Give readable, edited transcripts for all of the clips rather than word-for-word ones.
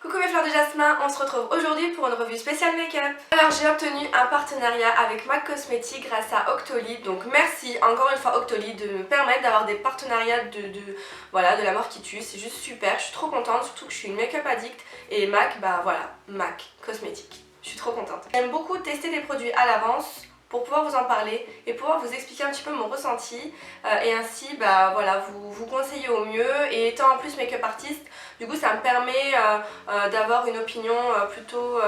Coucou mes fleurs de jasmin, on se retrouve aujourd'hui pour une revue spéciale make-up. Alors j'ai obtenu un partenariat avec MAC Cosmetics grâce à Octoly. Donc merci encore une fois Octoly de me permettre d'avoir des partenariats de la mort qui tue. C'est juste super, je suis trop contente, surtout que je suis une make-up addict. Et MAC, bah voilà, MAC Cosmetics. Je suis trop contente. J'aime beaucoup tester des produits à l'avance pour pouvoir vous en parler et pouvoir vous expliquer un petit peu mon ressenti et ainsi bah voilà vous conseiller au mieux. Et étant en plus make-up artiste, du coup ça me permet d'avoir une opinion plutôt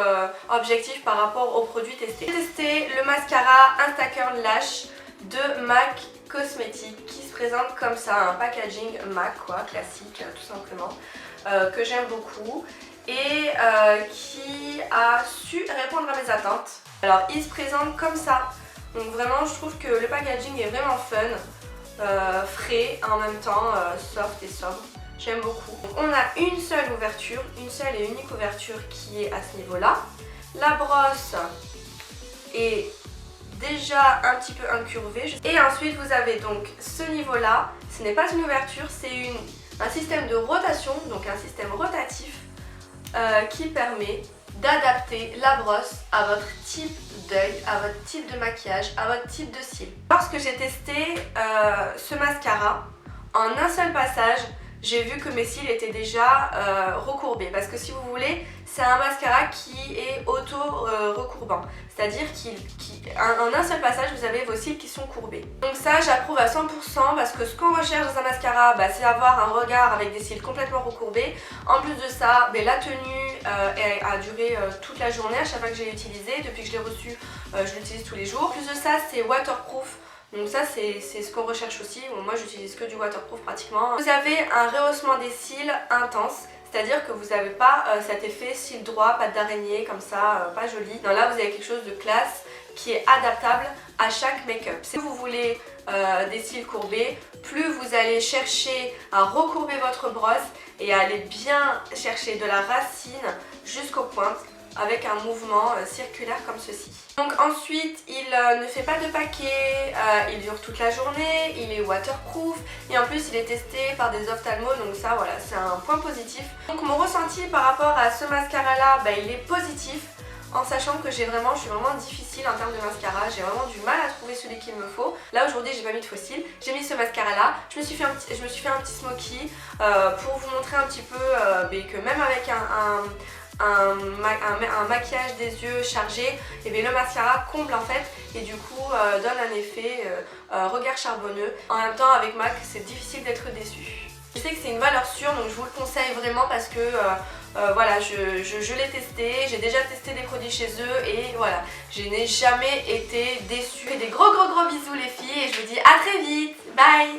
objective par rapport aux produits testés. J'ai testé le mascara Instacurl Lash de MAC Cosmetics qui se présente comme ça, un packaging MAC quoi, classique tout simplement, que j'aime beaucoup et qui a su répondre à mes attentes. Alors il se présente comme ça, donc vraiment je trouve que le packaging est vraiment fun, frais en même temps, soft et sobre, j'aime beaucoup. Donc, on a une seule ouverture, une seule et unique ouverture qui est à ce niveau là. La brosse est déjà un petit peu incurvée et ensuite vous avez donc ce niveau là, ce n'est pas une ouverture, c'est un système de rotation, donc un système rotatif qui permet d'adapter la brosse à votre type d'œil, à votre type de maquillage, à votre type de cils. Lorsque j'ai testé ce mascara, en un seul passage, j'ai vu que mes cils étaient déjà recourbés. Parce que si vous voulez, c'est un mascara qui est auto-recourbant. C'est-à-dire qu'en un seul passage, vous avez vos cils qui sont courbés. Donc ça, j'approuve à 100% parce que ce qu'on recherche dans un mascara, bah, c'est avoir un regard avec des cils complètement recourbés. En plus de ça, bah, la tenue a duré toute la journée à chaque fois que je l'ai utilisé. Depuis que je l'ai reçu, je l'utilise tous les jours. En plus de ça, c'est waterproof. Donc ça c'est ce qu'on recherche aussi. Bon, moi j'utilise que du waterproof pratiquement. Vous avez un rehaussement des cils intense. C'est-à-dire que vous n'avez pas cet effet cils droit, patte d'araignée comme ça, pas joli. Non, là vous avez quelque chose de classe qui est adaptable à chaque make-up. Si vous voulez des cils courbés, plus vous allez chercher à recourber votre brosse et à aller bien chercher de la racine jusqu'aux pointes avec un mouvement circulaire comme ceci. Donc ensuite il ne fait pas de paquet, il dure toute la journée, il est waterproof et en plus il est testé par des ophtalmos, donc ça voilà c'est un point positif. Donc mon ressenti par rapport à ce mascara là, bah, il est positif en sachant que je suis vraiment difficile en termes de mascara, j'ai vraiment du mal à trouver celui qu'il me faut. Là aujourd'hui j'ai pas mis de faux cils, j'ai mis ce mascara là, je me suis fait un petit smoky pour vous montrer un petit peu que même avec un maquillage des yeux chargé, et bien le mascara comble en fait et du coup donne un effet regard charbonneux. En même temps avec MAC c'est difficile d'être déçu. Je sais que c'est une valeur sûre donc je vous le conseille vraiment parce que voilà je l'ai testé, j'ai déjà testé des produits chez eux et voilà je n'ai jamais été déçue. Des gros bisous les filles et je vous dis à très vite, bye.